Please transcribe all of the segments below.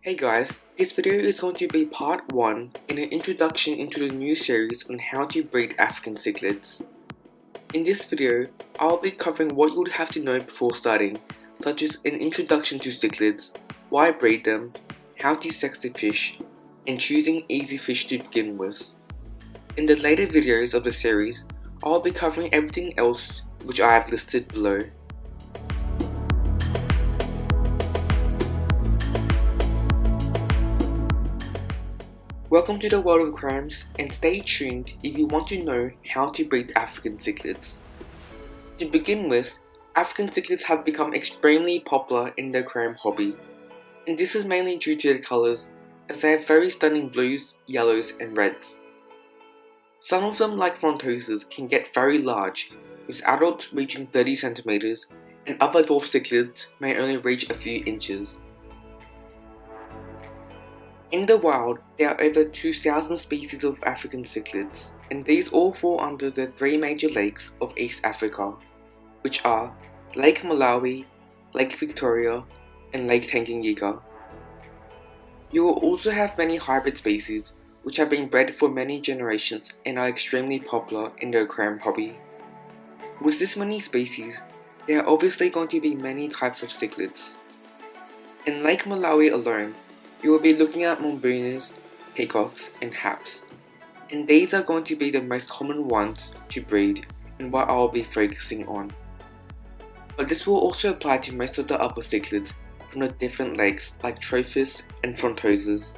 Hey guys, this video is going to be part 1 in an introduction into the new series on how to breed African cichlids. In this video, I'll be covering what you would have to know before starting, such as an introduction to cichlids, why breed them, how to sex the fish, and choosing easy fish to begin with. In the later videos of the series, I'll be covering everything else which I have listed below. Welcome to the world of aquariums, and stay tuned if you want to know how to breed African cichlids. To begin with, African cichlids have become extremely popular in the aquarium hobby, and this is mainly due to their colours, as they have very stunning blues, yellows and reds. Some of them, like frontoses, can get very large, with adults reaching 30 centimeters, and other dwarf cichlids may only reach a few inches. In the wild, there are over 2,000 species of African cichlids, and these all fall under the 3 major lakes of East Africa, which are Lake Malawi, Lake Victoria, and Lake Tanganyika. You will also have many hybrid species, which have been bred for many generations and are extremely popular in the aquarium hobby. With this many species, there are obviously going to be many types of cichlids. In Lake Malawi alone, you will be looking at mombunas, peacocks, and haps, and these are going to be the most common ones to breed and what I will be focusing on. But this will also apply to most of the other cichlids from the different lakes like trophis and frontoses.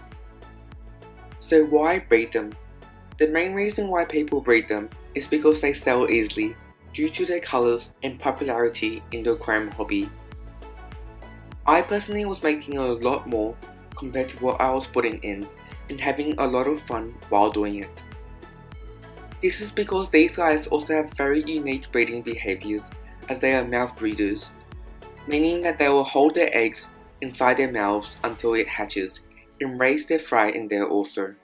So why breed them? The main reason why people breed them is because they sell easily due to their colours and popularity in the aquarium hobby. I personally was making a lot more compared to what I was putting in and having a lot of fun while doing it. This is because these guys also have very unique breeding behaviours, as they are mouth breeders, meaning that they will hold their eggs inside their mouths until it hatches and raise their fry in there also.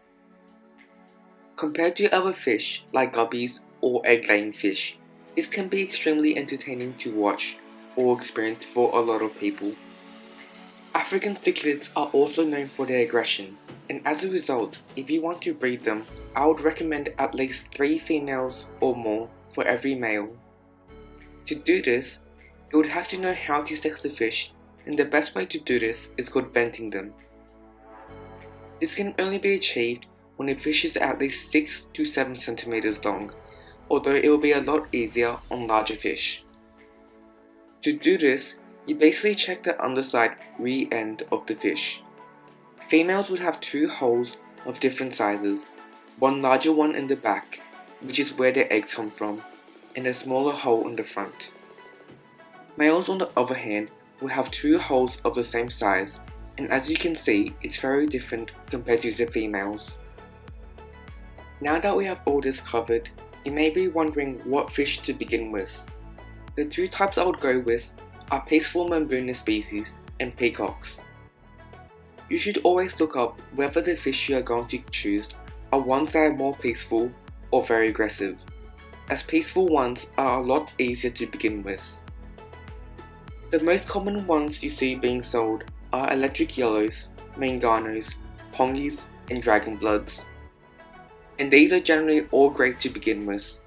Compared to other fish like guppies or egg-laying fish, this can be extremely entertaining to watch or experience for a lot of people. African cichlids are also known for their aggression, and as a result, if you want to breed them, I would recommend at least 3 females or more for every male. To do this, you would have to know how to sex the fish, and the best way to do this is called venting them. This can only be achieved when the fish is at least 6 to 7 centimeters long, although it will be a lot easier on larger fish. To do this, you basically check the underside rear end of the fish. Females would have 2 holes of different sizes, one larger one in the back, which is where their eggs come from, and a smaller hole in the front. Males, on the other hand, will have 2 holes of the same size, and as you can see, it's very different compared to the females. Now that we have all this covered, you may be wondering what fish to begin with. The 2 types I would go with are peaceful mombuna species and peacocks. You should always look up whether the fish you are going to choose are ones that are more peaceful or very aggressive, as peaceful ones are a lot easier to begin with. The most common ones you see being sold are electric yellows, manganos, pongies, and dragon bloods, and these are generally all great to begin with.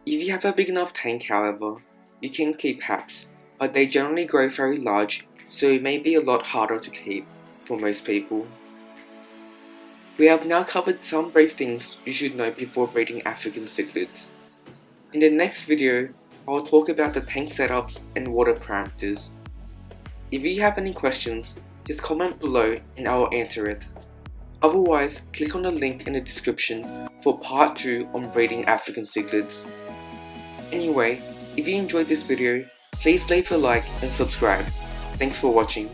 If you have a big enough tank, however, you can keep haps, but they generally grow very large, so it may be a lot harder to keep for most people. We have now covered some brief things you should know before breeding African cichlids. In the next video, I will talk about the tank setups and water parameters. If you have any questions, just comment below and I will answer it. Otherwise, click on the link in the description for part 2 on breeding African cichlids. Anyway, if you enjoyed this video, please leave a like and subscribe. Thanks for watching.